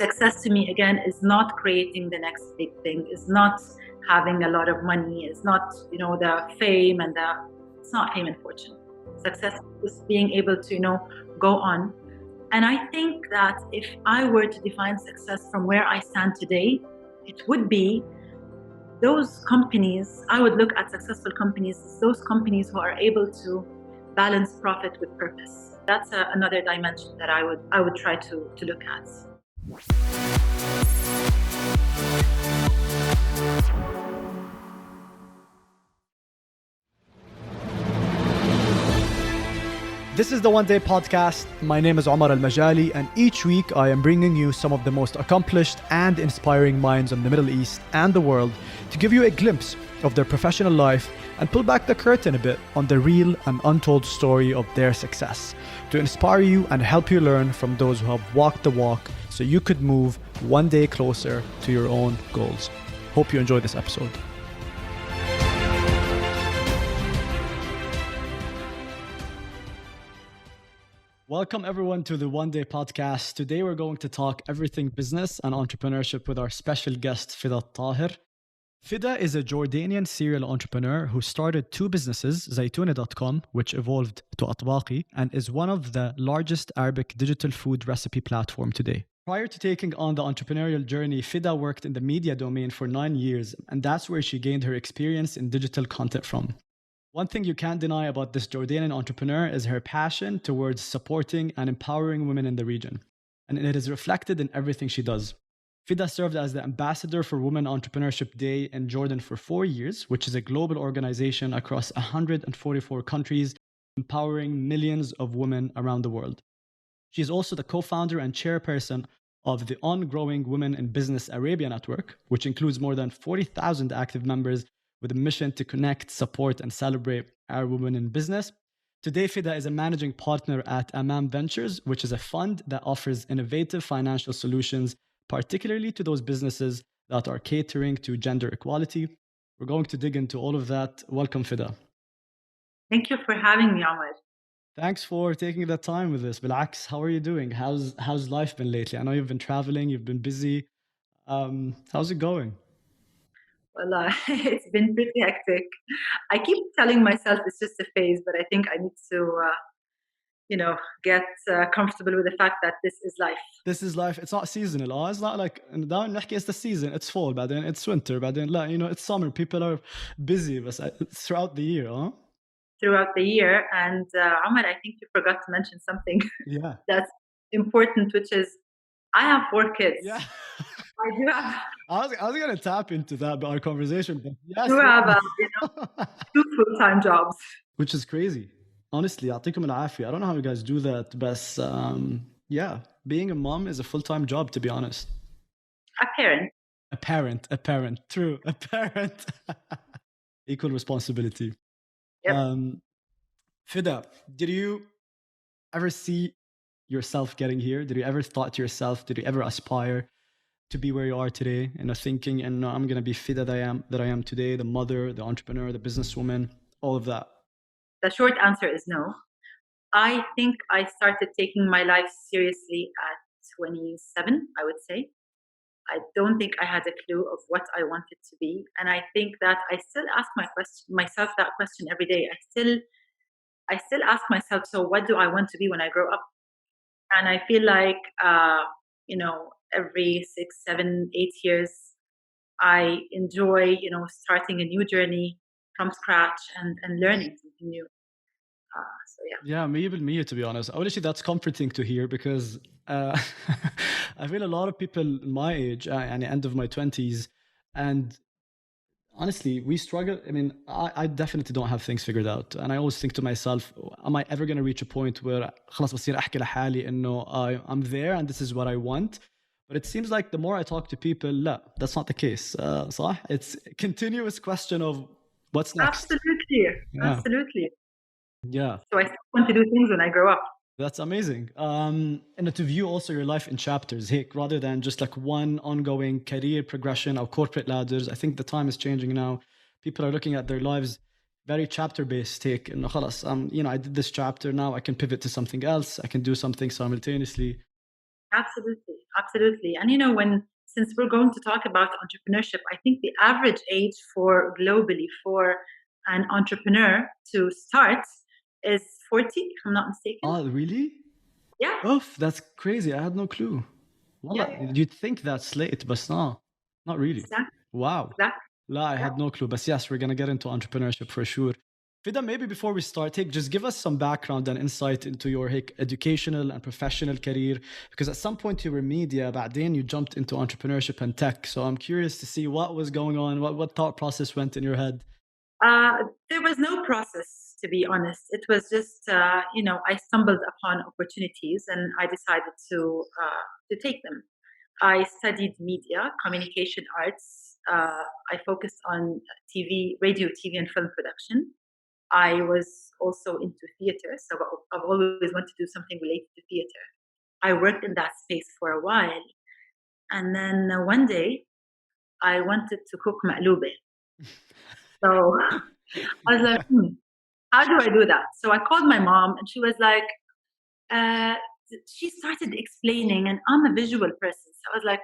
Success to me, again, is not creating the next big thing, is not having a lot of money, is not, the fame it's not fame and fortune. Success is being able to, go on. And I think that if I were to define success from where I stand today, it would be those companies. I would look at successful companies as those companies who are able to balance profit with purpose. That's another dimension that I would try to look at. This is the One Day Podcast. My name is Omar Al-Majali, and each week I am bringing you some of the most accomplished and inspiring minds in the Middle East and the world to give you a glimpse of their professional life and pull back the curtain a bit on the real and untold story of their success, to inspire you and help you learn from those who have walked the walk so you could move one day closer to your own goals. Hope you enjoy this episode. Welcome everyone to the One Day Podcast. Today we're going to talk everything business and entrepreneurship with our special guest, Fida Taher. Fida is a Jordanian serial entrepreneur who started two businesses, Zaytouna.com, which evolved to Atbaki, and is one of the largest Arabic digital food recipe platform today. Prior to taking on the entrepreneurial journey, Fida worked in the media domain for 9 years, and that's where she gained her experience in digital content from. One thing you can't deny about this Jordanian entrepreneur is her passion towards supporting and empowering women in the region. And it is reflected in everything she does. Fida served as the ambassador for Women Entrepreneurship Day in Jordan for 4 years, which is a global organization across 144 countries, empowering millions of women around the world. She is also the co-founder and chairperson of the ongoing Women in Business Arabia Network, which includes more than 40,000 active members with a mission to connect, support, and celebrate our women in business. Today, Fida is a managing partner at Amam Ventures, which is a fund that offers innovative financial solutions, particularly to those businesses that are catering to gender equality. We're going to dig into all of that. Welcome, Fida. Thank you for having me, Omar. Thanks for taking the time with us. Bilaks, how are you doing? How's life been lately? I know you've been traveling, you've been busy. How's it going? Well, it's been pretty hectic. I keep telling myself it's just a phase, but I think I need to, get comfortable with the fact that this is life. This is life. It's not seasonal. It's not like it's the season. It's fall, but then it's winter, but then it's summer. People are busy, but it's throughout the year, huh? Throughout the year, and Omar, I think you forgot to mention something that's important, which is I have 4 kids. Yeah. I do have. I was going to tap into that by our conversation, but yes, I do have 2 full-time jobs, which is crazy. Honestly, يعطيكم العافية. I don't know how you guys do that, but being a mom is a full-time job, to be honest. A parent. True, a parent. Equal responsibility. Yep. Fida, did you ever see yourself getting here? Did you ever thought to yourself, did you ever aspire to be where you are today? Thinking, and I'm going to be Fida that I am today, the mother, the entrepreneur, the businesswoman, all of that. The short answer is no. I think I started taking my life seriously at 27, I would say. I don't think I had a clue of what I wanted to be. And I think that I still ask myself that question every day. I still ask myself, so what do I want to be when I grow up? And I feel like, every 6, 7, 8 years, I enjoy, starting a new journey from scratch and learning something new. Yeah, me, to be honest. Obviously, that's comforting to hear because I feel a lot of people my age and the end of my 20s, and honestly, we struggle. I mean, I definitely don't have things figured out, and I always think to myself, am I ever going to reach a point where خلاص بصير أحكي لحالي إنه I'm there and this is what I want? But it seems like the more I talk to people, لا, that's not the case. صح? It's a continuous question of what's next. Absolutely. Yeah. So I still want to do things when I grow up. That's amazing. And to view also your life in chapters, rather than just like one ongoing career progression or corporate ladders. I think the time is changing now. People are looking at their lives very chapter-based. إنه خلاص, I did this chapter, now I can pivot to something else. I can do something simultaneously. Absolutely. absolutely. And since we're going to talk about entrepreneurship, I think the average age for globally for an entrepreneur to start is 40, if I'm not mistaken. Oh, really? Yeah, Oof, that's crazy. I had no clue. yeah, Wallah, yeah, you'd think that's late, but no, not really. exactly, Wow. exactly. La, I Yeah. had no clue. But yes, we're going to get into entrepreneurship for sure. Fida, maybe before we start, just give us some background and insight into your educational and professional career. Because at some point you were media, but then you jumped into entrepreneurship and tech. So I'm curious to see what was going on, what thought process went in your head. Uh, there was no process, to be honest. It was just, I stumbled upon opportunities and I decided to take them. I studied media, communication arts. I focused on TV, radio, TV, and film production. I was also into theater, so I've always wanted to do something related to theater. I worked in that space for a while, and then one day I wanted to cook maqlube. So I was like, how do I do that? So I called my mom, and she was like, uh, she started explaining, and I'm a visual person. So I was like,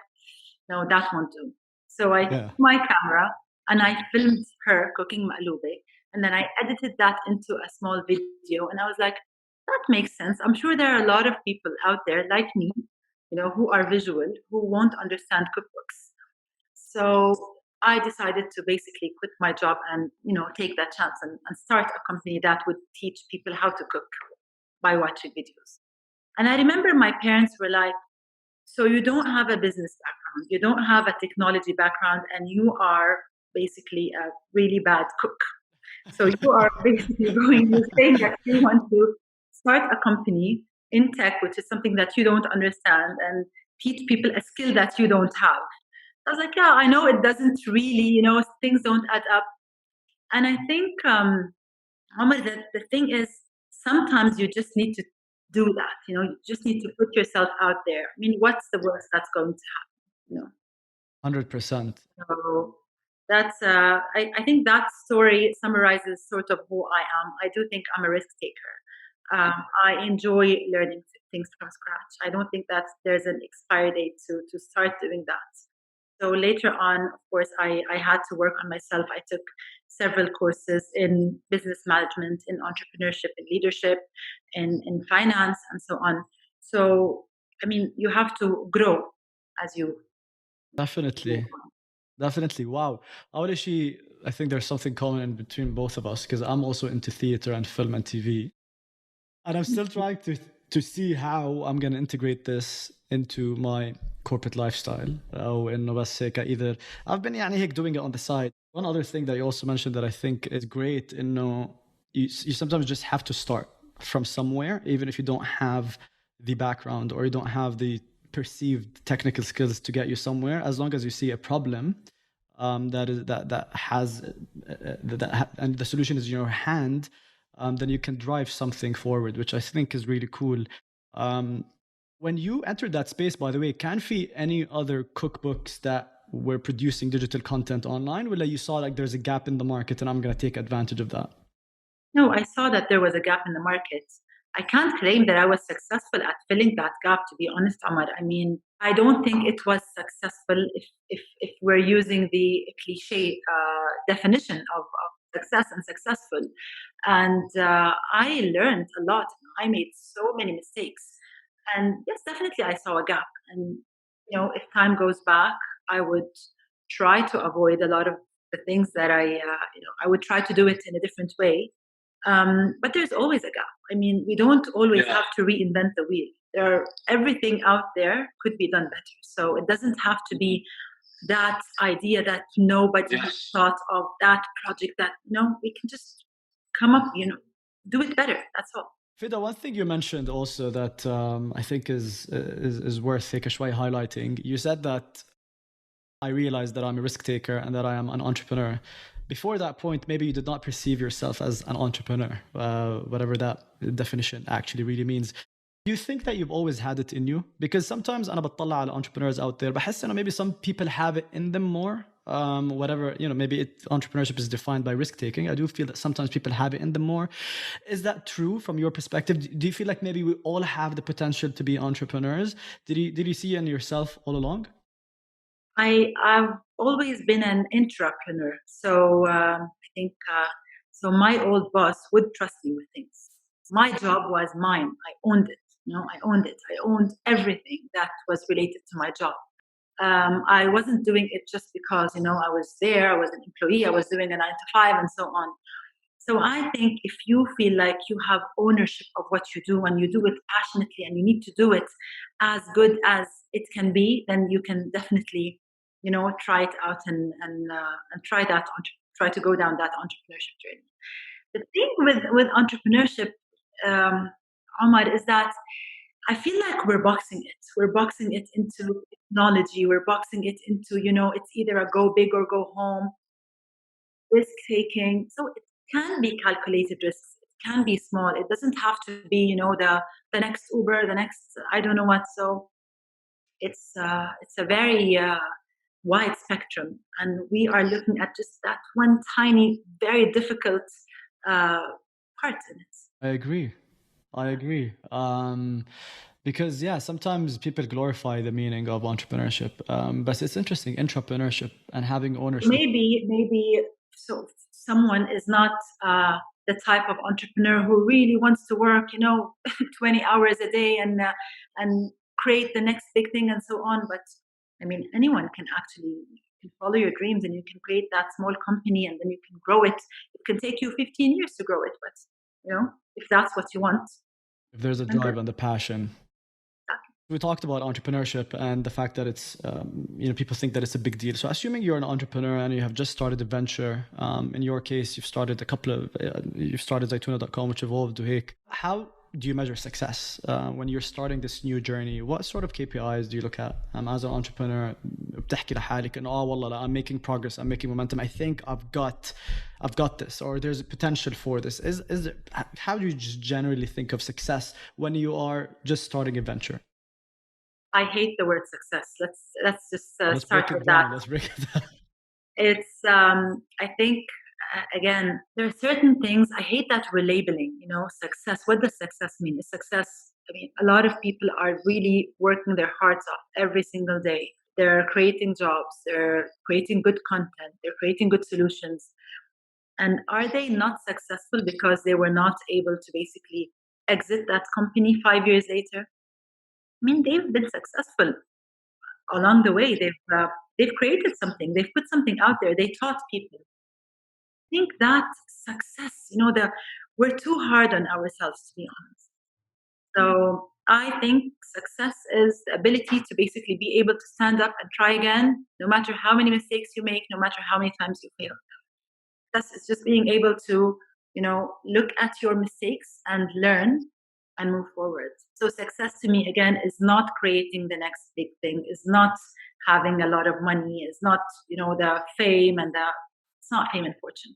no, that won't do. So I took Yeah. my camera and I filmed her cooking maqlube. And then I edited that into a small video. And I was like, that makes sense. I'm sure there are a lot of people out there like me, who are visual, who won't understand cookbooks. So I decided to basically quit my job and, take that chance and start a company that would teach people how to cook by watching videos. And I remember my parents were like, so you don't have a business background, you don't have a technology background, and you are basically a really bad cook. So you are basically you're saying that you want to start a company in tech, which is something that you don't understand, and teach people a skill that you don't have. I was like, yeah, I know it doesn't really, things don't add up. And I think, Omar, the thing is, sometimes you just need to do that. You just need to put yourself out there. I mean, what's the worst that's going to happen? 100%. So that's, I think that story summarizes sort of who I am. I do think I'm a risk taker. I enjoy learning things from scratch. I don't think that there's an expiry date to start doing that. So later on, of course, I had to work on myself. I took several courses in business management, in entrepreneurship, in leadership, in finance, and so on. So, I mean, you have to grow as you move Definitely. on. Definitely. Wow. Awalishi, I think there's something common in between both of us because I'm also into theater and film and TV. And I'm still trying to see how I'm going to integrate this into my corporate lifestyle. أو إنه بس هيك either I've been يعني هيك doing it on the side. One other thing that you also mentioned that I think is great إنه you sometimes just have to start from somewhere even if you don't have the background or you don't have the perceived technical skills to get you somewhere, as long as you see a problem that has and the solution is in your hand, then you can drive something forward, which I think is really cool. When you entered that space, by the way, can be any other cookbooks that were producing digital content online, where you saw like there's a gap in the market and I'm going to take advantage of that? No, I saw that there was a gap in the market. I can't claim that I was successful at filling that gap, to be honest, Amar. I mean, I don't think it was successful if we're using the cliche definition of success and successful. And I learned a lot. I made so many mistakes. And yes, definitely I saw a gap. And, if time goes back, I would try to avoid a lot of the things that I would try to do it in a different way, but there's always a gap. I mean, we don't always have to reinvent the wheel. Everything out there could be done better. So it doesn't have to be that idea that nobody has thought of, that project that, we can just come up, do it better. That's all. Fida, one thing you mentioned also that I think is worth شوي highlighting. You said that I realized that I'm a risk taker and that I am an entrepreneur. Before that point, maybe you did not perceive yourself as an entrepreneur, whatever that definition actually really means. Do you think that you've always had it in you? Because sometimes أنا بطلع على entrepreneurs out there بحس إنه maybe some people have it in them more whatever, maybe entrepreneurship is defined by risk taking. I do feel that sometimes people have it in them more. Is that true from your perspective? Do you feel like maybe we all have the potential to be entrepreneurs? Did you see it in yourself all along? I've always been an intrapreneur. So I think so. My old boss would trust me with things. My job was mine. I owned it. I owned it. I owned everything that was related to my job. I wasn't doing it just because I was there. I was an employee. I was doing a 9 to 5 and so on. So I think if you feel like you have ownership of what you do and you do it passionately and you need to do it as good as it can be, then you can definitely, try it out and try to go down that entrepreneurship journey. The thing with entrepreneurship, um, Omar, is that I feel like we're boxing it. We're boxing it into technology. We're boxing it into, it's either a go big or go home, risk taking. So it can be calculated risks. It can be small. It doesn't have to be, the next Uber, the next I don't know what. So it's a very wide spectrum, and we are looking at just that one tiny, very difficult uh, part in it. I agree. Because yeah, sometimes people glorify the meaning of entrepreneurship, but it's interesting, entrepreneurship and having ownership. Maybe so someone is not the type of entrepreneur who really wants to work 20 hours a day and create the next big thing and so on. But I mean, anyone can actually, you can follow your dreams and you can create that small company and then you can grow it. It can take you 15 years to grow it, but if that's what you want, If there's a then good. drive and the passion. We talked about entrepreneurship and the fact that it's, people think that it's a big deal. So, assuming you're an entrepreneur and you have just started a venture, in your case, you've started you've started Zaytuna.com, which evolved to Hake. How do you measure success when you're starting this new journey? What sort of KPIs do you look at as an entrepreneur? بتحكي لحالك إنه والله لا, I'm making progress, I'm making momentum. I think I've got this, or there's a potential for this. How do you just generally think of success when you are just starting a venture? I hate the word success. Let's just Let's start break it with that. down. Let's break it down. It's I think again, there are certain things I hate that we're labeling. Success. What does success mean? Is success? I mean, a lot of people are really working their hearts off every single day. They're creating jobs. They're creating good content. They're creating good solutions. And are they not successful because they were not able to basically exit that company 5 years later? I mean, they've been successful along the way. They've created something. They've put something out there. They taught people. I think that success, we're too hard on ourselves, to be honest. So I think success is the ability to basically be able to stand up and try again, no matter how many mistakes you make, no matter how many times you fail. Success is just being able to, look at your mistakes and learn and move forward. So success to me again is not creating the next big thing, is not having a lot of money, is not, the fame and it's not fame and fortune.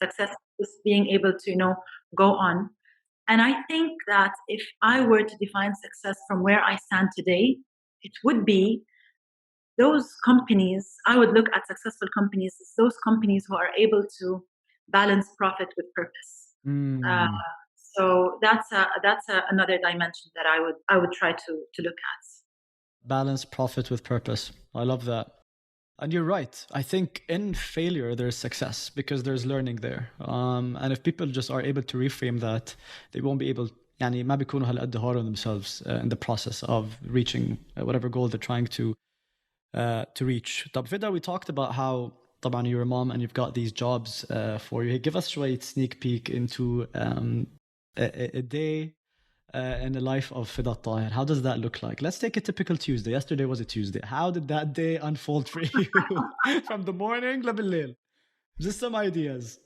Success is being able to, go on. And I think that if I were to define success from where I stand today, it would be those companies. I would look at successful companies as those companies who are able to balance profit with purpose. Uh, Mm, so another dimension that I would try to look at. balance profit with purpose. I love that. And you're right. I think in failure, there's success because there's learning there. And if people just are able to reframe that, they won't be able, يعني ما بيكونوا هالقد hard on themselves in the process of reaching whatever goal they're trying to reach. طب Fida, we talked about how طبعا you're a mom and you've got these jobs for you. Give us a sneak peek into a day in the life of Fida Taher. How does that look like? Let's take a typical Tuesday. Yesterday was a Tuesday. How did that day unfold for you? From the morning لبالليل. Just some ideas.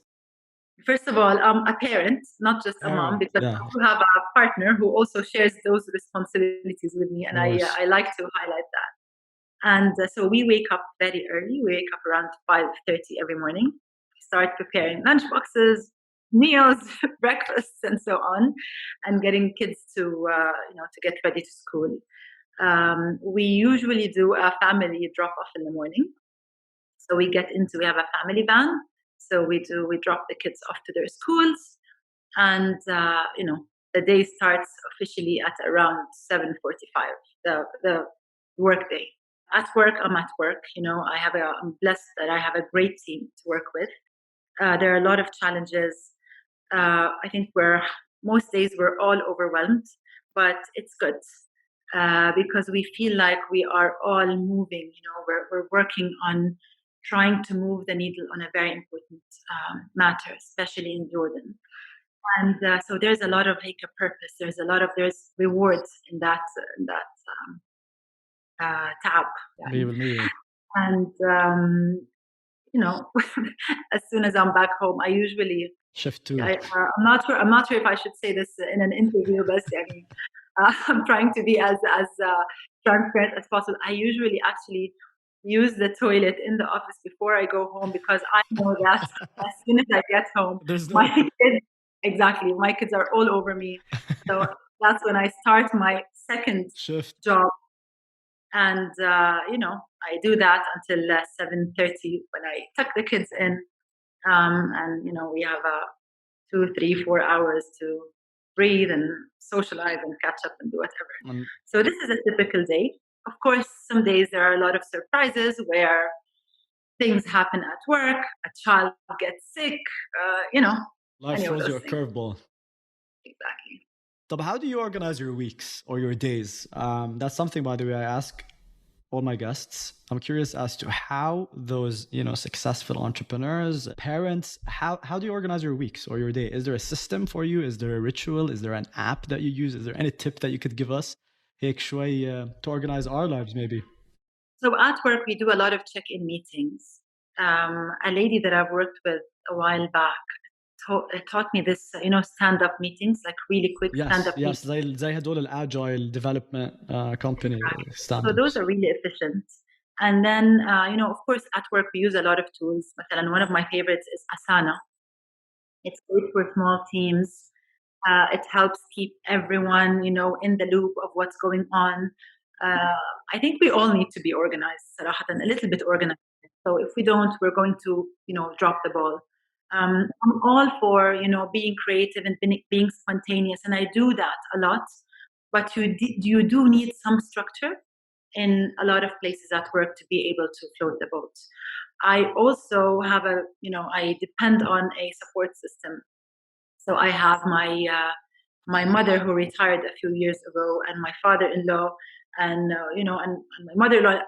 First of all, I'm a parent, not just a mom, Parent, because yeah, I do have a partner who also shares those responsibilities with me, of and I course. I like to highlight that. And so we wake up very early. We wake up around 5:30 every morning. We start preparing lunch boxes, meals, breakfasts, and so on, and getting kids to get ready to school. We usually do a family drop off in the morning. So we have a family van. So we drop the kids off to their schools, and the day starts officially at around 7:45. The work day. At work, I'm at work. I'm blessed that I have a great team to work with. There are a lot of challenges. I think most days we're all overwhelmed, but it's good because we feel like we are all moving. We're working on trying to move the needle on a very important matter, especially in Jordan. And so there's a lot of like a purpose. There's rewards in that tab. And as soon as I'm back home, I usually shift to. I'm not sure if I should say this in an interview, but I'm trying to be as transparent as possible. I usually actually use the toilet in the office before I go home because I know that as soon as I get home, my kids are all over me. So that's when I start my second shift job. And, I do that until 7:30 when I tuck the kids in. And, we have 2, 3, 4 hours to breathe and socialize and catch up and do whatever. So this is a typical day. Of course, some days there are a lot of surprises where things happen at work, a child gets sick, Life throws you a curveball. Exactly. So how do you organize your weeks or your days? That's something, by the way, I ask all my guests. I'm curious as to how those, successful entrepreneurs, parents, how do you organize your weeks or your day? Is there a system for you? Is there a ritual? Is there an app that you use? Is there any tip that you could give us to organize our lives maybe? So at work, we do a lot of check-in meetings. A lady that I've worked with a while back taught me this, stand-up meetings, like really quick stand-up meetings. Yes, زي هدول الagile development company stand-ups. So those are really efficient. And then, of course, at work, we use a lot of tools. One of my favorites is Asana. It's great for small teams. It helps keep everyone, in the loop of what's going on. I think we all need to be organized, صراحة, a little bit organized. So if we don't, we're going to, drop the ball. I'm all for, being creative and being spontaneous, and I do that a lot. But you do need some structure in a lot of places at work to be able to float the boat. I also have I depend on a support system. So I have my mother who retired a few years ago, and my father-in-law, and and my mother-in-law.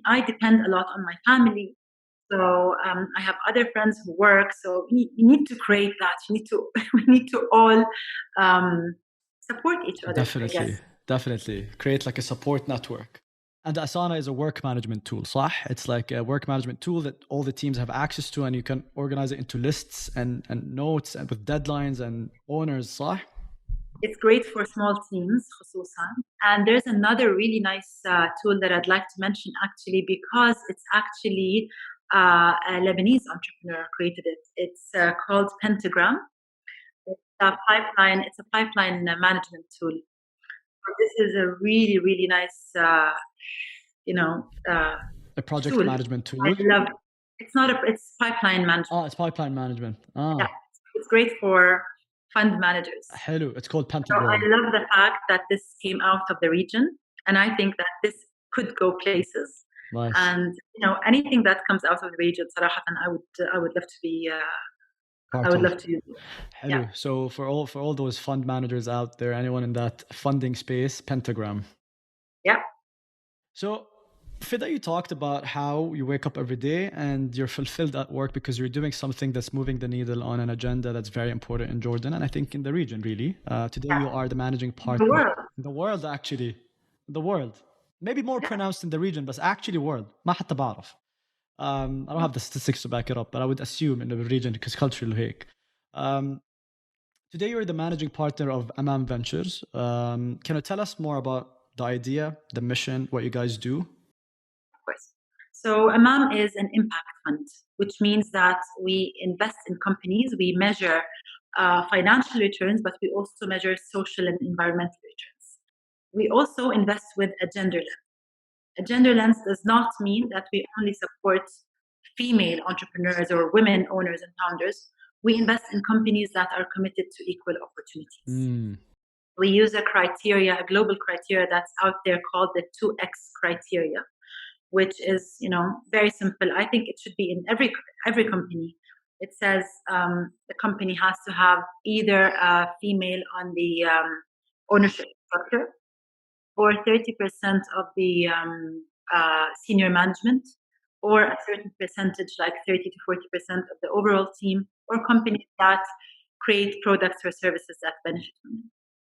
I depend a lot on my family. So I have other friends who work. So you need to create that. We need to all support each other. Definitely create like a support network. And Asana is a work management tool, صح? It's like a work management tool that all the teams have access to, and you can organize it into lists and notes and with deadlines and owners, صح? It's great for small teams, خصوصاً. And there's another really nice tool that I'd like to mention, actually, because it's actually a Lebanese entrepreneur created it. It's called Pentagram. It's a pipeline management tool. So this is a really, really nice, a project tool. management tool. I love it. It's pipeline management. Oh, it's pipeline management. Yeah, it's great for fund managers. Hello, it's called Pentagram. So I love the fact that this came out of the region, and I think that this could go places. Nice. And anything that comes out of the region, صراحة, I would love to be. I would love to use it. Hello. Yeah. So for all those fund managers out there, anyone in that funding space, Pentagram. Yeah. So Fida, you talked about how you wake up every day and you're fulfilled at work because you're doing something that's moving the needle on an agenda that's very important in Jordan, and I think in the region, really. Today you are the managing partner. In the world, actually. The world. Maybe more pronounced in the region, but actually world. ما حتى بعرف. I don't have the statistics to back it up, but I would assume in the region because culturally هيك. Today you're the managing partner of Amam Ventures. Can you tell us more about the idea, the mission, what you guys do? Of course. So Amam is an impact fund, which means that we invest in companies. We measure financial returns, but we also measure social and environmental returns. We also invest with a gender lens. A gender lens does not mean that we only support female entrepreneurs or women owners and founders, we invest in companies that are committed to equal opportunities. We use a global criteria that's out there called the 2X criteria, which is, very simple. I think it should be in every company. It says the company has to have either a female on the ownership structure, or 30% of the senior management, or a certain percentage, like 30 to 40% of the overall team, or companies that create products or services that benefit women.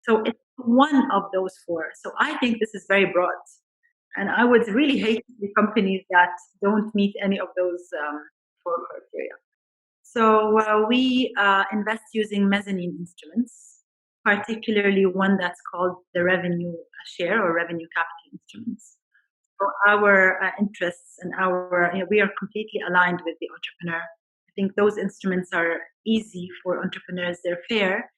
So it's one of those four. So I think this is very broad. And I would really hate to see companies that don't meet any of those four criteria. So we invest using mezzanine instruments, particularly one that's called the revenue share or revenue capital instruments. So our interests and we are completely aligned with the entrepreneur. I think those instruments are easy for entrepreneurs. They're fair.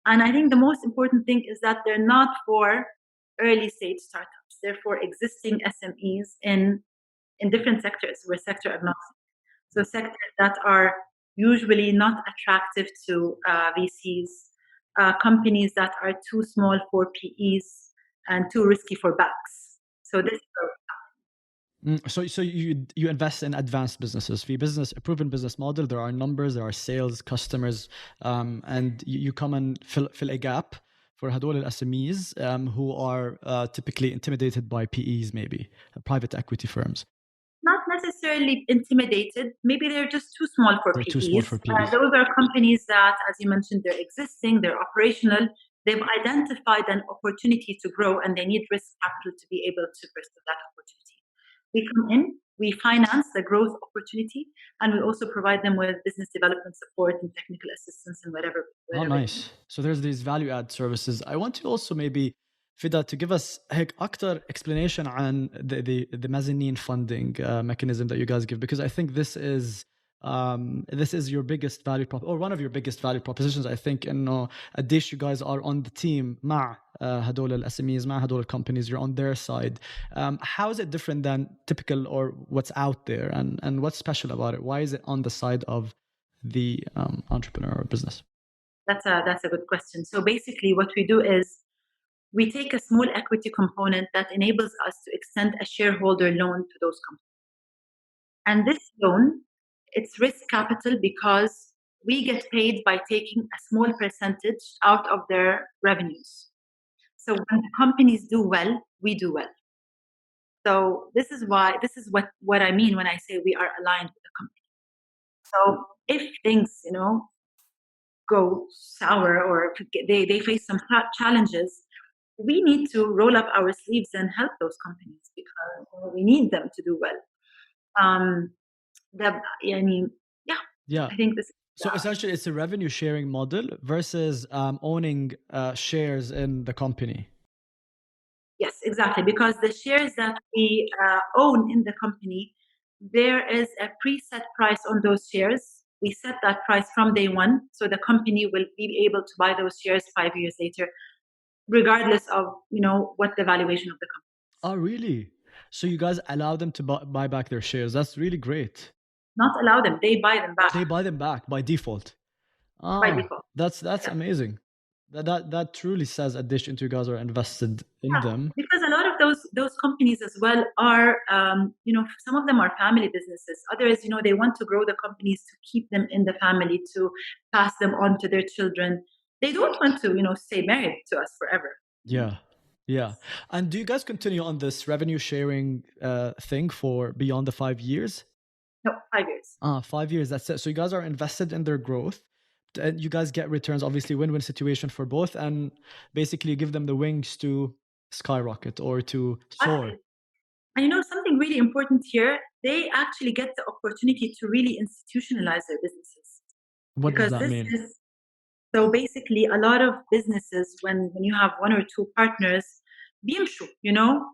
And I think the most important thing is that they're not for early stage startups. They're for existing SMEs in different sectors. We're sector agnostic. So sectors that are usually not attractive to VCs, companies that are too small for PEs and too risky for banks. So this is So you invest in advanced businesses. A proven business model. There are numbers, there are sales, customers, and you come and fill a gap for هدول SMEs who are typically intimidated by PEs, maybe private equity firms. Not necessarily intimidated. Maybe they're just too small for PEs. Too small for PEs. Those are companies that, as you mentioned, they're existing, they're operational. They've identified an opportunity to grow, and they need risk capital to be able to pursue that opportunity. We come in, we finance the growth opportunity, and we also provide them with business development support and technical assistance and whatever. Oh, nice. So there's these value add services. I want you also maybe, Fida, to give us هيك أكتر explanation عن the mezzanine funding mechanism that you guys give, because I think this is your biggest value prop, or one of your biggest value propositions. I think إنه قديش you guys are on the team مع هدول ال SMEs, مع هدول companies. You're on their side. How is it different than typical or what's out there, and what's special about it? Why is it on the side of the entrepreneur or business? That's a good question. So basically, what we do is we take a small equity component that enables us to extend a shareholder loan to those companies. And this loan, it's risk capital because we get paid by taking a small percentage out of their revenues. So when the companies do well, we do well. So this is what I mean when I say we are aligned with the company. So if things, go sour or they face some challenges, we need to roll up our sleeves and help those companies because we need them to do well. Yeah. I think this. So essentially, it's a revenue sharing model versus owning shares in the company. Yes, exactly. Because the shares that we own in the company, there is a preset price on those shares. We set that price from day one, so the company will be able to buy those shares 5 years later, regardless of what the valuation of the company is. Oh, really? So you guys allow them to buy back their shares? That's really great. Not allow them; they buy them back. They buy them back by default. By default. That's amazing. That truly says addition to you guys are invested in them. Because a lot of those companies as well are, some of them are family businesses. Others, they want to grow the companies to keep them in the family, to pass them on to their children. They don't want to, stay married to us forever. Yeah. And do you guys continue on this revenue sharing thing for beyond the 5 years? No, 5 years. 5 years. That's it. So you guys are invested in their growth. And you guys get returns, obviously win-win situation for both, and basically give them the wings to skyrocket or to soar. And something really important here, they actually get the opportunity to really institutionalize their businesses. What does that mean? So basically, a lot of businesses, when you have one or two partners, بيمشوا,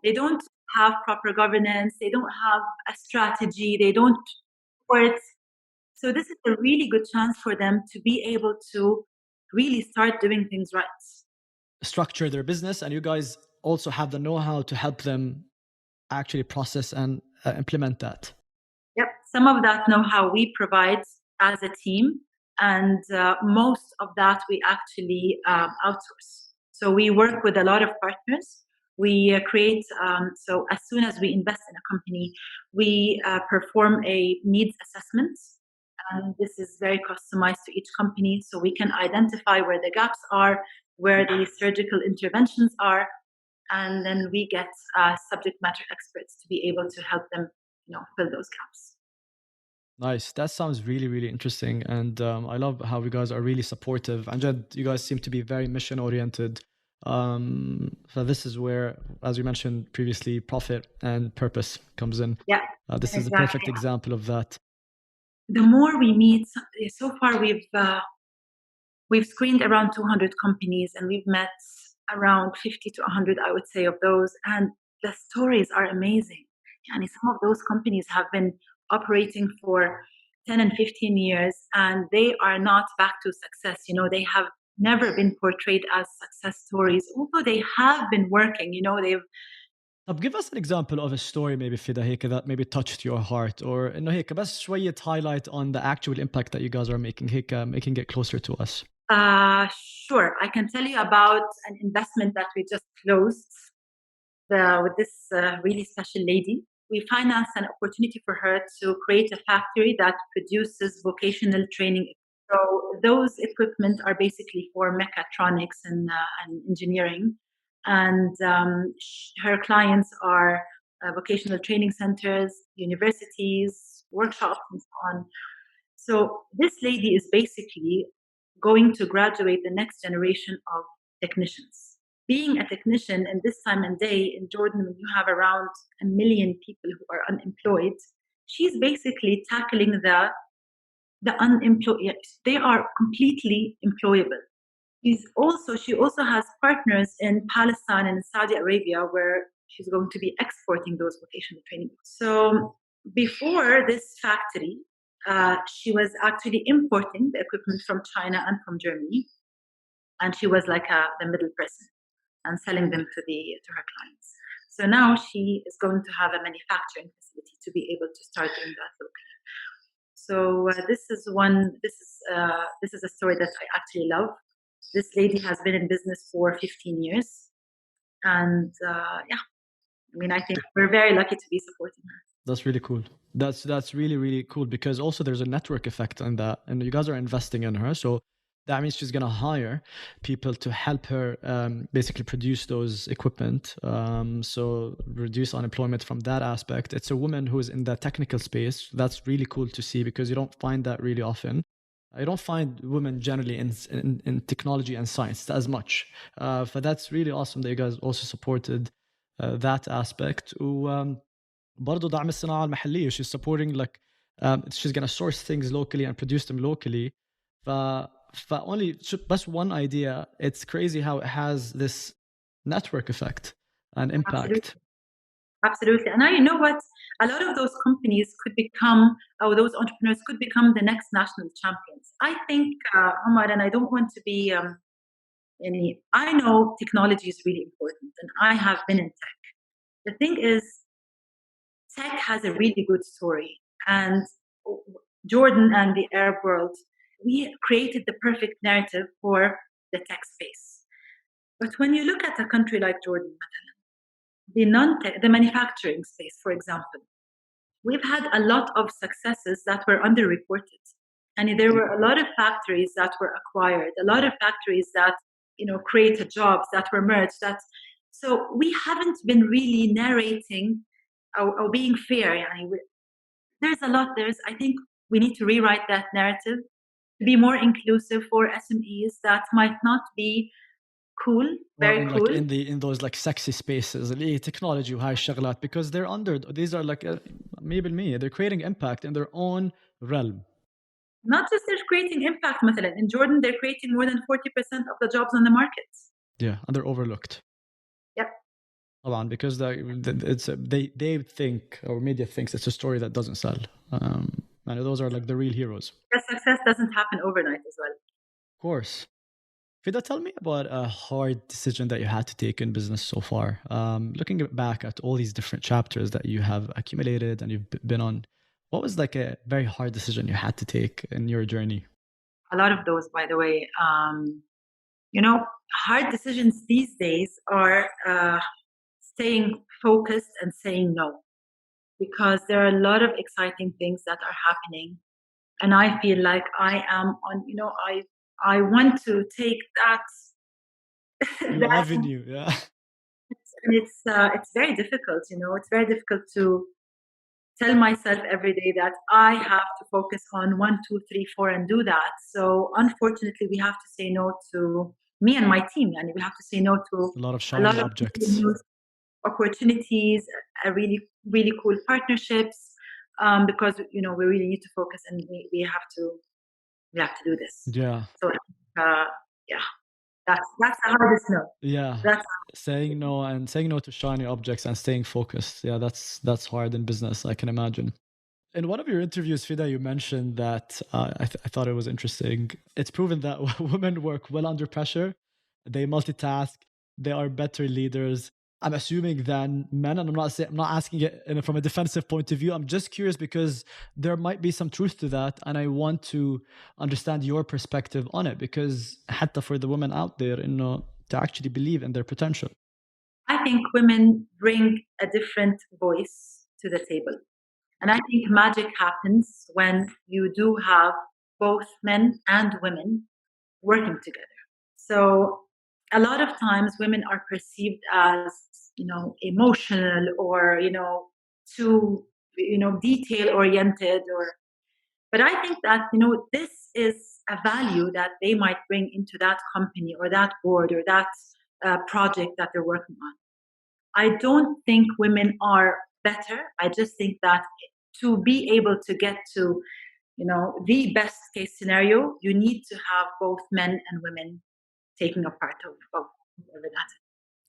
they don't have proper governance, they don't have a strategy, they don't support. So this is a really good chance for them to be able to really start doing things right. Structure their business, and you guys also have the know-how to help them actually process and implement that. Yep. some of that know-how we provide as a team, and most of that we actually outsource. So we work with a lot of partners. We create, so as soon as we invest in a company, we perform a needs assessment. And this is very customized to each company. So we can identify where the gaps are, where the surgical interventions are, and then we get subject matter experts to be able to help them, fill those gaps. Nice. That sounds really, really interesting. And I love how you guys are really supportive. And you guys seem to be very mission oriented. So this is where, as you mentioned previously, profit and purpose comes in. Yeah, this is a exactly. perfect example of that. The more we meet, so far we've screened around 200 companies, and we've met around 50 to 100, I would say, of those. And the stories are amazing. And some of those companies have been operating for 10 and 15 years, and they are not back to success. They have never been portrayed as success stories, although they have been working. They've Give us an example of a story maybe فدا هيك that maybe touched your heart, or إنه هيك بس شوية highlight on the actual impact that you guys are making, هيك making it closer to us. Sure. I can tell you about an investment that we just closed with this really special lady. We financed an opportunity for her to create a factory that produces vocational training. So those equipment are basically for mechatronics and engineering. And her clients are vocational training centers, universities, workshops, and so on. So this lady is basically going to graduate the next generation of technicians. Being a technician in this time and day in Jordan, when you have around 1 million people who are unemployed, she's basically tackling the unemployed. They are completely employable. She also has partners in Palestine and Saudi Arabia, where she's going to be exporting those vocational training. So before this factory, she was actually importing the equipment from China and from Germany, and she was like the middle person and selling them to her clients. So now she is going to have a manufacturing facility to be able to start doing that locally. So this is a story that I actually love. This lady has been in business for 15 years, and I think we're very lucky to be supporting her. That's really cool. That's really, really cool, because also there's a network effect on that, and you guys are investing in her, so that means she's gonna hire people to help her basically produce those equipment. So reduce unemployment from that aspect. It's a woman who is in the technical space. That's really cool to see, because you don't find that really often. I don't find women generally in technology and science as much. But that's really awesome that you guys also supported that aspect. برضو دعم الصناعة المحلية. She's supporting, like, she's gonna source things locally and produce them locally. Only just one idea, it's crazy how it has this network effect and impact. Absolutely. And you know what? A lot of those companies could become, or those entrepreneurs could become the next national champions. I think, Omar, and I don't want to be I know technology is really important, and I have been in tech. The thing is, tech has a really good story. And Jordan and the Arab world, we created the perfect narrative for the tech space. But when you look at a country like Jordan, the manufacturing space, for example, we've had a lot of successes that were underreported. And there were a lot of factories that were acquired, a lot of factories that created jobs that were merged. So we haven't been really narrating or being fair. There's a lot. I think we need to rewrite that narrative to be more inclusive for SMEs that might not be cool, very cool. Like in those like sexy spaces, technology وهاي الشغلات, because they're under, these are like 100%, they're creating impact in their own realm. Not just they're creating impact, مثلا in Jordan, they're creating more than 40% of the jobs on the market. Yeah, and they're overlooked. Yep. Because they think, or media thinks, it's a story that doesn't sell. And those are like the real heroes. The success doesn't happen overnight as well. Of course. Fida, tell me about a hard decision that you had to take in business so far. Looking back at all these different chapters that you have accumulated and you've been on, What was like a very hard decision you had to take in your journey? A lot of those, by the way. You know, hard decisions these days are staying focused and saying no, because there are a lot of exciting things that are happening, and I feel like I am on. I want to take that Your that, avenue, yeah. and it's very difficult. It's very difficult to tell myself every day that I have to focus on one, two, three, four, and do that. So unfortunately, we have to say no to me and my team, and we have to say no to A lot of a lot shiny of objects. opportunities, really, really cool partnerships, because we really need to focus, and we have to do this. Yeah. So yeah, that's the hardest no. Yeah. That's Saying no to shiny objects and staying focused. Yeah, that's hard in business, I can imagine. In one of your interviews, Fida, you mentioned that I thought it was interesting. It's proven that women work well under pressure, they multitask, they are better leaders. I'm assuming than men, and I'm not asking it from a defensive point of view. I'm just curious because there might be some truth to that, and I want to understand your perspective on it. Because حتى for the women out there, to actually believe in their potential. I think women bring a different voice to the table. And I think magic happens when you do have both men and women working together. So a lot of times women are perceived as, emotional, or, too, detail oriented, but I think that, this is a value that they might bring into that company or that board or that project that they're working on. I don't think women are better. I just think that to be able to get to, the best case scenario, you need to have both men and women taking a part of whatever that is.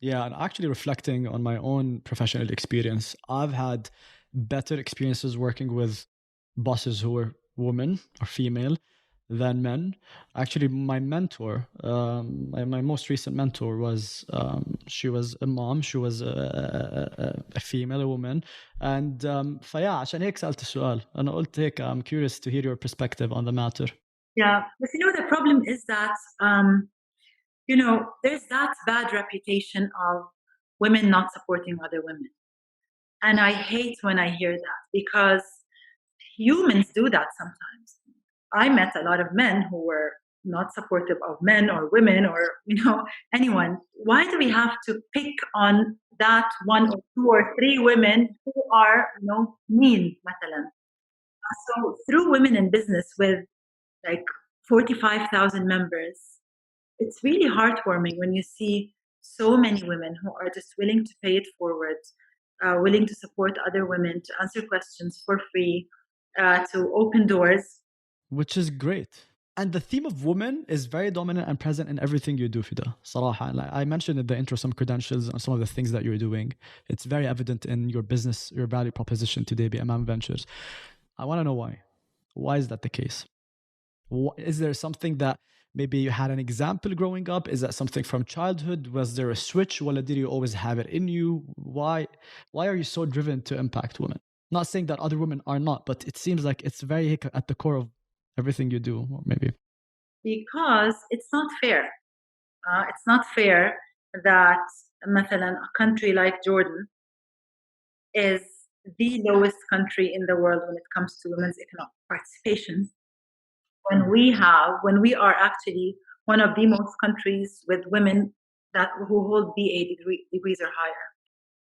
Yeah, and actually reflecting on my own professional experience, I've had better experiences working with bosses who were women or female than men. Actually, my mentor, my most recent mentor was, she was a mom, she was a female, a woman. And فيا عشان هيك سألت السؤال. أنا قلت هيك I'm curious to hear your perspective on the matter. Yeah, but the problem is that, there's that bad reputation of women not supporting other women. And I hate when I hear that, because humans do that sometimes. I met a lot of men who were not supportive of men or women or anyone. Why do we have to pick on that one or two or three women who are mean, مثلا? So through women in business with like 45,000 members, it's really heartwarming when you see so many women who are just willing to pay it forward, willing to support other women, to answer questions for free, to open doors. Which is great. And the theme of women is very dominant and present in everything you do, Fida. صراحة. Like I mentioned in the intro some credentials and some of the things that you're doing. It's very evident in your business, your value proposition today by Amam Ventures. I want to know why. Why is that the case? Is there something that maybe you had an example growing up? Is that something from childhood? Was there a switch? Or did you always have it in you? Why are you so driven to impact women? Not saying that other women are not, but it seems like it's very at the core of everything you do, or maybe. Because it's not fair. It's not fair that مثلا, a country like Jordan is the lowest country in the world when it comes to women's economic participation, when we are actually one of the most countries with women who hold degrees or higher.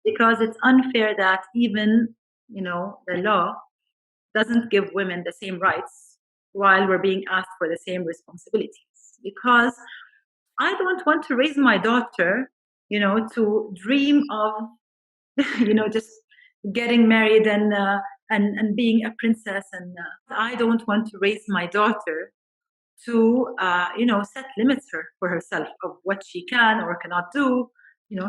Because it's unfair that even the law doesn't give women the same rights while we're being asked for the same responsibilities. Because I don't want to raise my daughter, to dream of, just getting married and being a princess. And I don't want to raise my daughter to, set limits for herself of what she can or cannot do.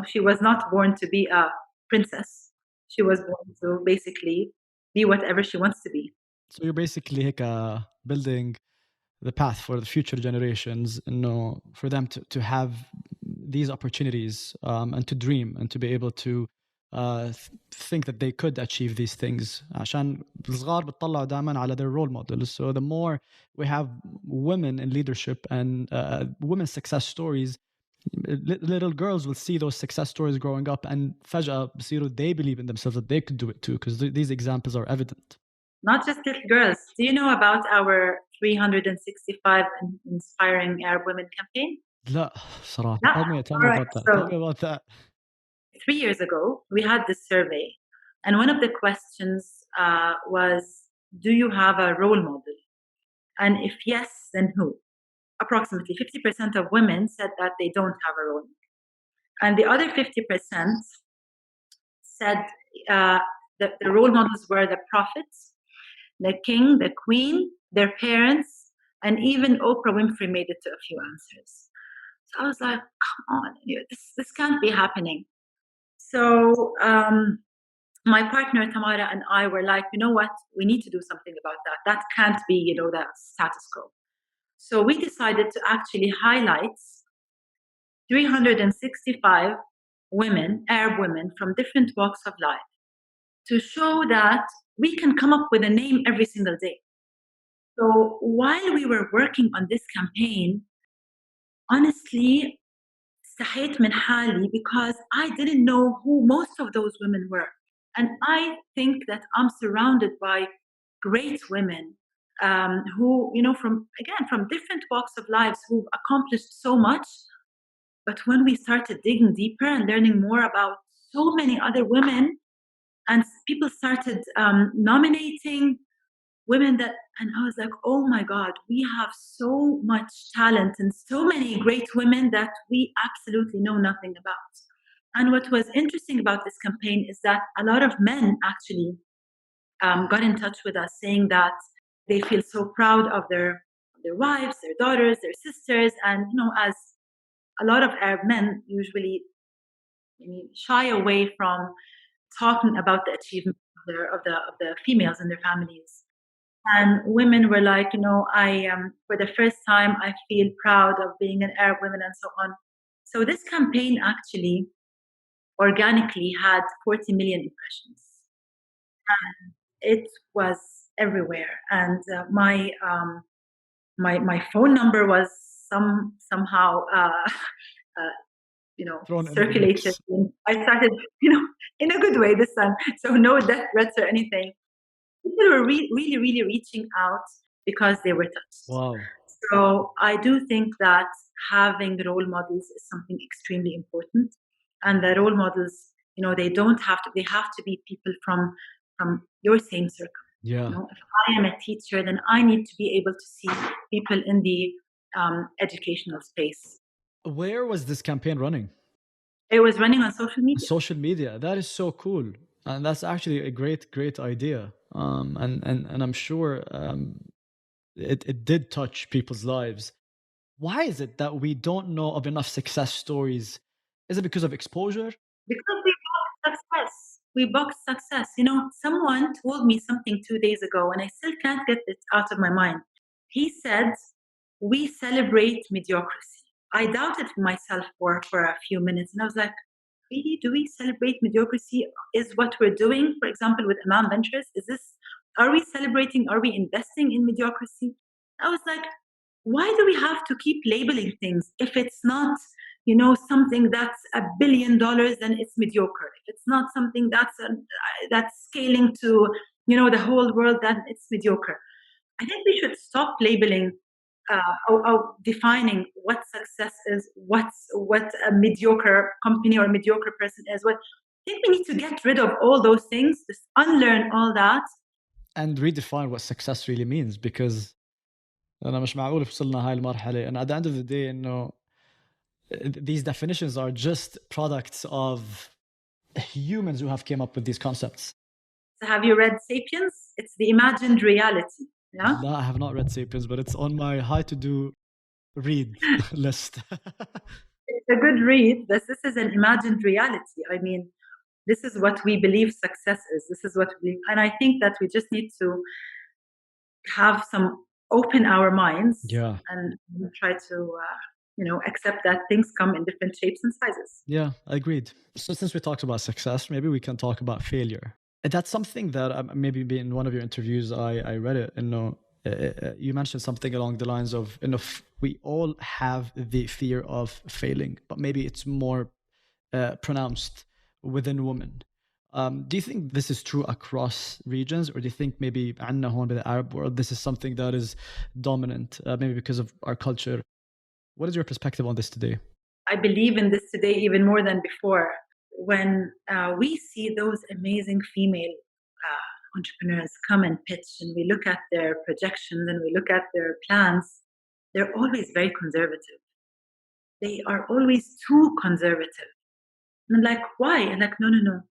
She was not born to be a princess. She was born to basically be whatever she wants to be. So you're basically like building the path for the future generations, for them to have these opportunities and to dream and to be able to think that they could achieve these things عشان الصغار بتطلعوا دائما على their role models. So the more we have women in leadership and women's success stories, little girls will see those success stories growing up and فجأة بصيروا they believe in themselves that they could do it too, because these examples are evident. Not just little girls. Do you know about our 365 Inspiring Arab Women campaign? لا صراحة. Yeah. Tell All me right. about that. So Tell me about that. 3 years ago, we had this survey, and one of the questions was, do you have a role model? And if yes, then who? Approximately 50% of women said that they don't have a role model. And the other 50% said that the role models were the prophets, the king, the queen, their parents, and even Oprah Winfrey made it to a few answers. So I was like, come on, this can't be happening. So my partner Tamara and I were like, you know what? We need to do something about that. That can't be, the status quo. So we decided to actually highlight 365 women, Arab women from different walks of life, to show that we can come up with a name every single day. So while we were working on this campaign, honestly, استحيت من حالي because I didn't know who most of those women were. And I think that I'm surrounded by great women who, from different walks of lives who've accomplished so much. But when we started digging deeper and learning more about so many other women, and people started nominating women and I was like, oh my God, we have so much talent and so many great women that we absolutely know nothing about. And what was interesting about this campaign is that a lot of men actually got in touch with us saying that they feel so proud of their wives, their daughters, their sisters. And, as a lot of Arab men usually shy away from talking about the achievements of the females in their families. And women were like, I for the first time, I feel proud of being an Arab woman and so on. So this campaign actually organically had 40 million impressions. And it was everywhere. And my phone number was somehow Thrown in the circulated. mix. I started, in a good way this time. So no death threats or anything. People were really, really reaching out because they were touched. Wow. So I do think that having role models is something extremely important. And the role models, they have to be people from your same circle. Yeah. If I am a teacher, then I need to be able to see people in the educational space. Where was this campaign running? It was running on social media. Social media. That is so cool. And that's actually a great idea. And I'm sure it did touch people's lives. Why is it that we don't know of enough success stories? Is it because of exposure? Because we box success. We box success. Someone told me something 2 days ago, and I still can't get it out of my mind. He said, we celebrate mediocrity. I doubted myself for a few minutes, and I was like, really? Do we celebrate mediocrity? Is what we're doing, for example, with Amam Ventures, are we celebrating, are we investing in mediocrity? I was like, why do we have to keep labeling things if it's not something that's $1 billion, then it's mediocre. If it's not something that's scaling to the whole world, then it's mediocre. I think we should stop labeling or defining what success is, what a mediocre company or a mediocre person is. I think we need to get rid of all those things, just unlearn all that, and redefine what success really means, because أنا مش معقول وصلنا هاي المرحلة. And at the end of the day, these definitions are just products of humans who have came up with these concepts. So have you read Sapiens? It's the imagined reality. Yeah? No, I have not read Sapiens, but it's on my high to do read list. It's a good read. This is an imagined reality. I mean, this is what we believe success is. This is what and I think that we just need to have open our minds Yeah. and try to accept that things come in different shapes and sizes. Yeah, agreed. So since we talked about success, maybe we can talk about failure. And that's something that maybe in one of your interviews, I read it. You mentioned something along the lines of, we all have the fear of failing, but maybe it's more pronounced within women. Do you think this is true across regions, or do you think maybe عندنا هون the Arab world, this is something that is dominant, maybe because of our culture? What is your perspective on this today? I believe in this today even more than before. When we see those amazing female entrepreneurs come and pitch, and we look at their projections and we look at their plans, they're always very conservative. They are always too conservative. And I'm like, why? And like, no, no, no.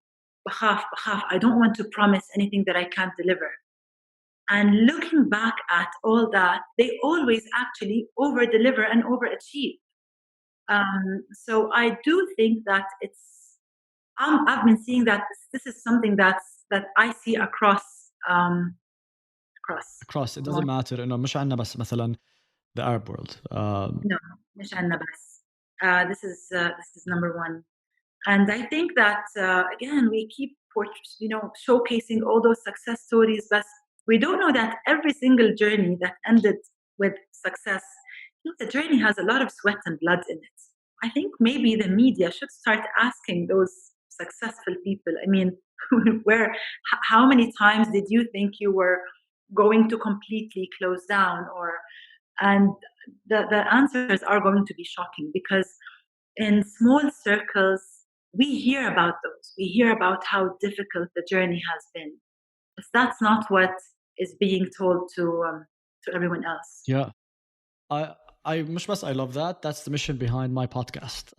بخاف, بخاف. I don't want to promise anything that I can't deliver. And looking back at all that, they always actually over deliver and overachieve. So I do think that I've been seeing that this is something that I see across. Across, it doesn't matter انه مش عندنا بس مثلا the Arab world. No, مش عندنا بس. This is number one. And I think that again we keep showcasing all those success stories, but we don't know that every single journey that ended with success, the journey has a lot of sweat and blood in it. I think maybe the media should start asking those successful people. I mean, how many times did you think you were going to completely close down, and the answers are going to be shocking, because in small circles we hear about those. We hear about how difficult the journey has been. But that's not what is being told to everyone else. Yeah. I مش بس I love that. That's the mission behind my podcast.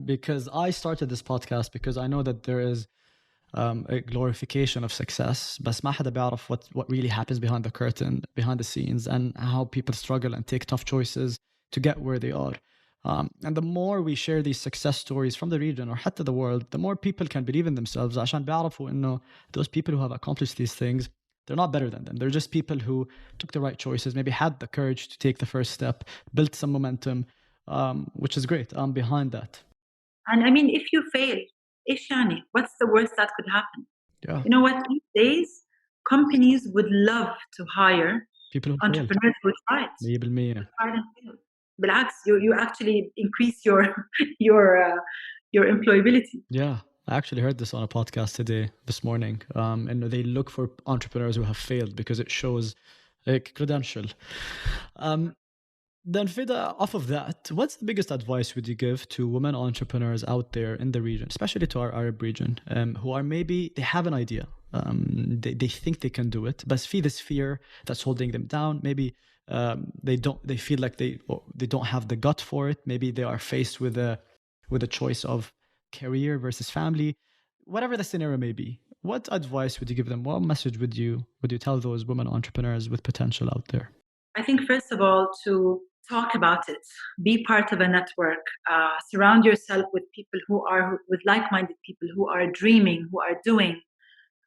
Because I started this podcast because I know that there is a glorification of success, بس ما حدا بيعرف what really happens behind the curtain, behind the scenes, and how people struggle and take tough choices to get where they are. And the more we share these success stories from the region or حتى the world, the more people can believe in themselves عشان بيعرفوا إنه those people who have accomplished these things, they're not better than them. They're just people who took the right choices, maybe had the courage to take the first step, built some momentum, which is great. I'm behind that. And I mean, if you fail, إيش يعني? What's the worst that could happen? Yeah. You know what? These days, companies would love to hire people who entrepreneurs who tried. 100%. بالعكس, you actually increase your employability. Yeah, I actually heard this on a podcast this morning. And they look for entrepreneurs who have failed because it shows like credential. Then Fida, off of that, what's the biggest advice would you give to women entrepreneurs out there in the region, especially to our Arab region, who are maybe they have an idea, they think they can do it, but see this fear that's holding them down. Maybe they feel like they don't have the gut for it. Maybe they are faced with a choice of career versus family, whatever the scenario may be. What advice would you give them? What message would you tell those women entrepreneurs with potential out there? I think first of all, to talk about it, be part of a network, surround yourself with people with like-minded people who are dreaming, who are doing.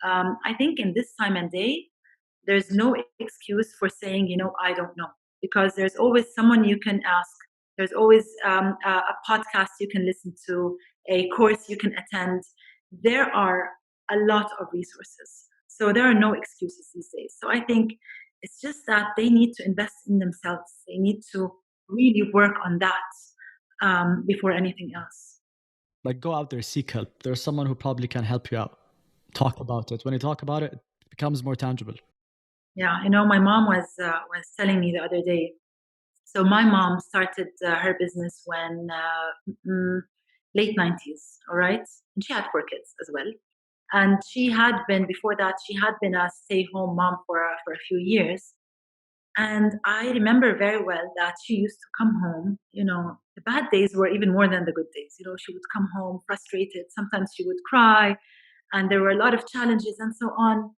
I think in this time and day, there's no excuse for saying, I don't know, because there's always someone you can ask. There's always a podcast you can listen to, a course you can attend. There are a lot of resources. So there are no excuses these days. So I think it's just that they need to invest in themselves. They need to really work on that before anything else. Like, go out there, seek help. There's someone who probably can help you out. Talk about it. When you talk about it, it becomes more tangible. Yeah, my mom was telling me the other day. So my mom started her business when late 90s, all right? And she had 4 kids as well. And before that, she had been a stay-home mom for a few years. And I remember very well that she used to come home, the bad days were even more than the good days. She would come home frustrated. Sometimes she would cry, and there were a lot of challenges and so on.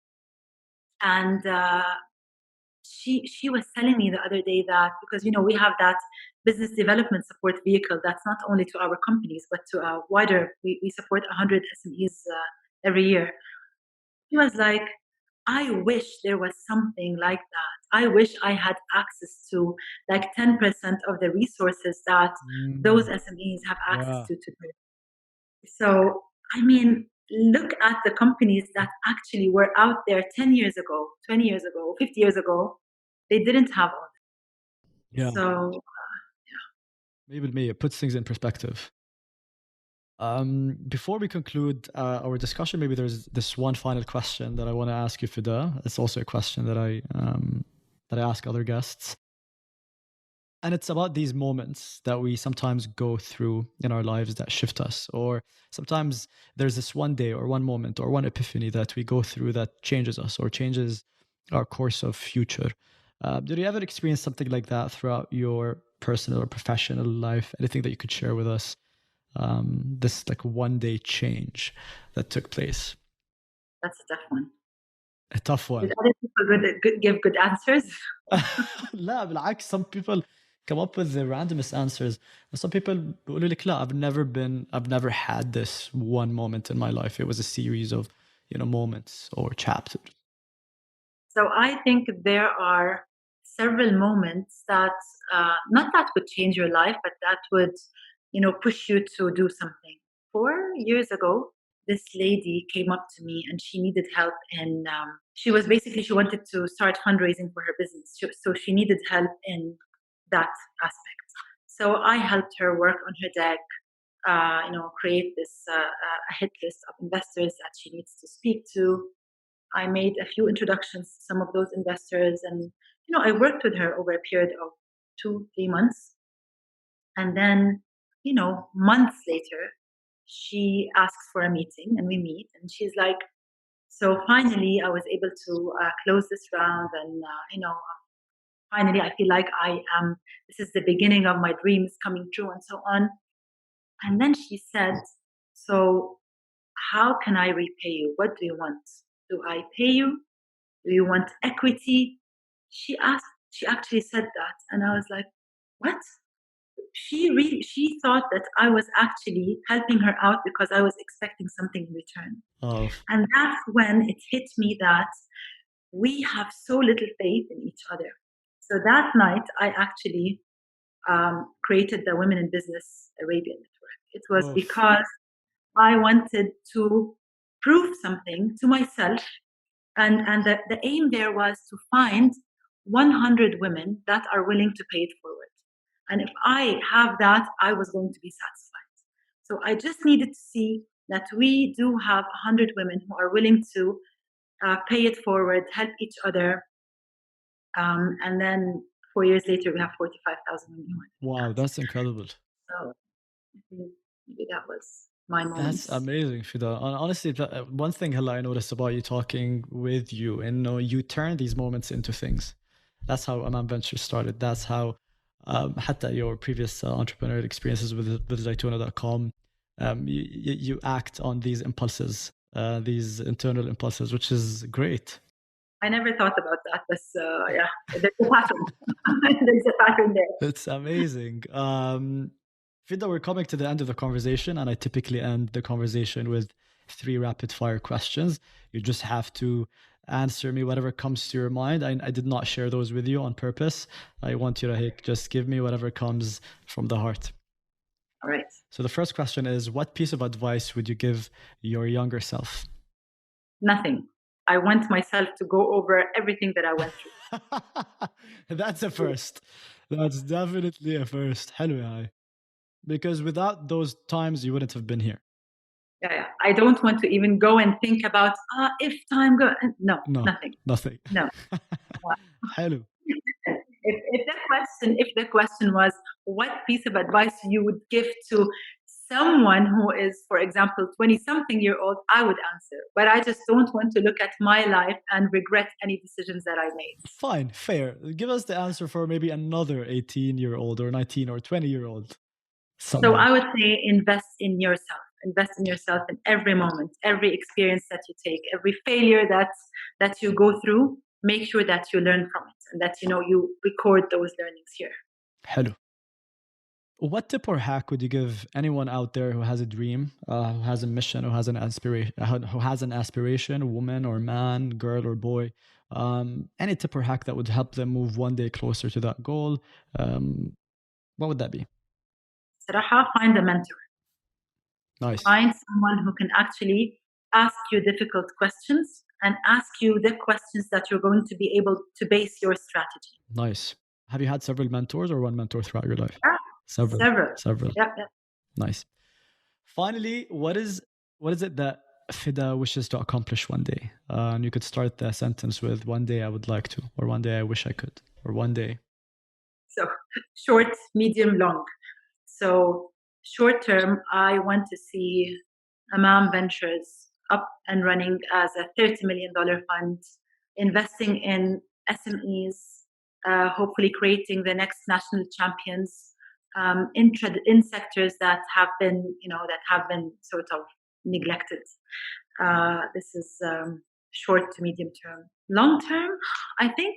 And she was telling me the other day that, because we have that business development support vehicle that's not only to our companies but to a wider, we support 100 SMEs every year. She was like, I wish there was something like that. I wish I had access to like 10% of the resources that those Mm, SMEs have access yeah. to today. So, I mean, look at the companies that actually were out there 10 years ago, 20 years ago, 50 years ago. They didn't have all Yeah. that. So, Maybe it puts things in perspective. Before we conclude our discussion, maybe there's this one final question that I want to ask you, Fida. It's also a question that I ask other guests, and it's about these moments that we sometimes go through in our lives that shift us, or sometimes there's this one day or one moment or one epiphany that we go through that changes us or changes our course of future. Did you ever experience something like that throughout your personal or professional life? Anything that you could share with us? This like one day change that took place. that's a tough one. A tough Did one. other people give good answers? لا بالعكس, some people come up with the randomest answers, and some people بيقولوا لك لا, I've never had this one moment in my life. It was a series of, moments or chapters. So I think there are several moments that not that would change your life, but that would, push you to do something. 4 years ago, this lady came up to me and she needed help in. She wanted to start fundraising for her business, so she needed help in that aspect. So I helped her work on her deck, create this a hit list of investors that she needs to speak to. I made a few introductions to some of those investors, and I worked with her over a period of 2, 3 months, and then months later, she asks for a meeting, and we meet, and she's like, "So finally, I was able to close this round, and finally, I feel like I am. This is the beginning of my dreams coming true, and so on." And then she said, "So how can I repay you? What do you want? Do I pay you? Do you want equity?" She actually said that. And I was like, what? She thought that I was actually helping her out because I was expecting something in return. Oh, And that's when it hit me that we have so little faith in each other. So that night, I actually created the Women in Business Arabian Network. It was oh, because I wanted to prove something to myself, and the aim there was to find 100 women that are willing to pay it forward. And if I have that, I was going to be satisfied. So I just needed to see that we do have 100 women who are willing to pay it forward, help each other. And then 4 years later, we have 45,000 women who are doing wow, that. that's incredible. So I think maybe that was my That's moments. amazing, Fida. Honestly, one thing Hala, I noticed about you talking with you, and you turn these moments into things. That's how Amam Ventures started. That's how حتى your previous entrepreneurial experiences with Zaytuna.com, you act on these impulses, these internal impulses, which is great. I never thought about that, but yeah, there's a pattern. There's a pattern there. It's amazing. Fida, we're coming to the end of the conversation, and I typically end the conversation with 3 rapid fire questions. You just have to answer me whatever comes to your mind. I did not share those with you on purpose. I want you to just give me whatever comes from the heart. All right. So the first question is, what piece of advice would you give your younger self? Nothing. I want myself to go over everything that I went through. That's a first. That's definitely a first. حلو يا هاي. Because without those times, you wouldn't have been here. Yeah. I don't want to even go and think about if time go. No, No, nothing. nothing. No. حلو. If the question was what piece of advice you would give to someone who is, for example, 20-something-year-old, I would answer. But I just don't want to look at my life and regret any decisions that I made. Fine, fair. Give us the answer for maybe another 18-year-old or 19 or 20-year-old. So I would say invest in yourself. Invest in yourself in every moment, every experience that you take, every failure that you go through. Make sure that you learn from it and that you record those learnings here. حلو. What tip or hack would you give anyone out there who has a dream, who has a mission, who has an aspiration, woman or man, girl or boy? Any tip or hack that would help them move one day closer to that goal? What would that be? صراحة, find a mentor. Nice. Find someone who can actually ask you difficult questions and ask you the questions that you're going to be able to base your strategy. Nice. Have you had several mentors or one mentor throughout your life? Yeah, Several. Yeah. Nice. Finally, what is it that Fida wishes to accomplish one day? And you could start the sentence with "one day I would like to," or "one day I wish I could," or "one day." So short, medium, long. So short term, I want to see Amam Ventures up and running as a $30 million fund, investing in SMEs, hopefully creating the next national champions in sectors that have been, sort of neglected. This is short to medium term. Long term, I think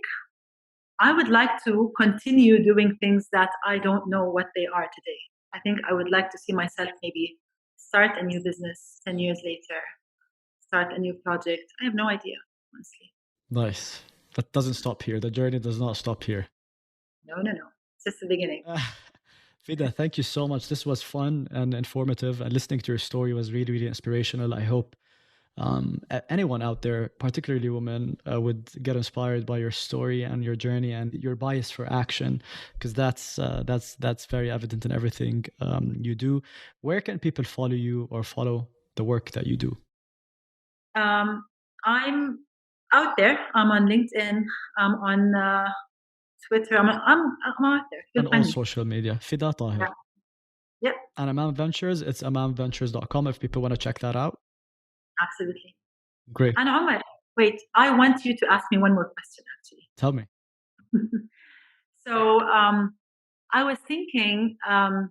I would like to continue doing things that I don't know what they are today. I think I would like to see myself maybe start a new business 10 years later, start a new project. I have no idea, honestly. Nice. That doesn't stop here. The journey does not stop here. No. It's just the beginning. Fida, thank you so much. This was fun and informative, and listening to your story was really, really inspirational. I hope anyone out there, particularly women, would get inspired by your story and your journey and your bias for action, because that's very evident in everything you do. Where can people follow you or follow the work that you do? I'm out there. I'm on LinkedIn. I'm on Twitter. I'm out there. On all social media. Fida Taher. Yeah. Yep. And Amam Ventures, it's amamventures.com if people want to check that out. Absolutely. Great. And Omar, wait, I want you to ask me one more question, actually. Tell me. So I was thinking, I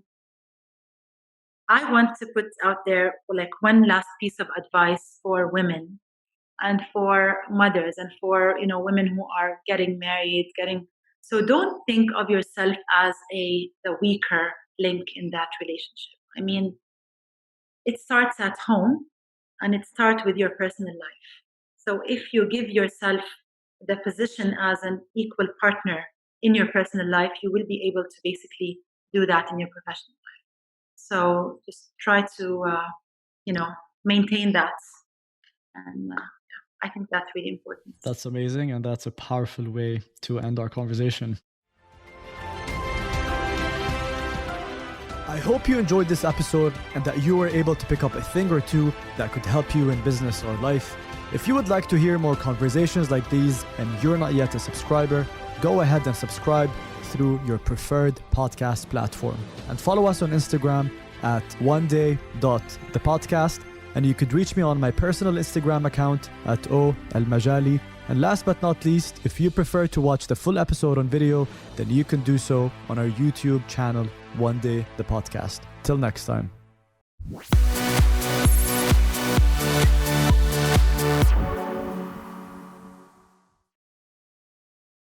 want to put out there like one last piece of advice for women and for mothers and for women who are getting married, so don't think of yourself as the weaker link in that relationship. I mean, it starts at home and it starts with your personal life. So if you give yourself the position as an equal partner in your personal life, you will be able to basically do that in your professional life. So just try to, maintain that. And I think that's really important. That's amazing. And that's a powerful way to end our conversation. I hope you enjoyed this episode and that you were able to pick up a thing or two that could help you in business or life. If you would like to hear more conversations like these and you're not yet a subscriber, go ahead and subscribe through your preferred podcast platform. And follow us on Instagram at oneday.thepodcast. And you could reach me on my personal Instagram account at @o_almajali. And last but not least, if you prefer to watch the full episode on video, then you can do so on our YouTube channel, One Day the Podcast. Till next time.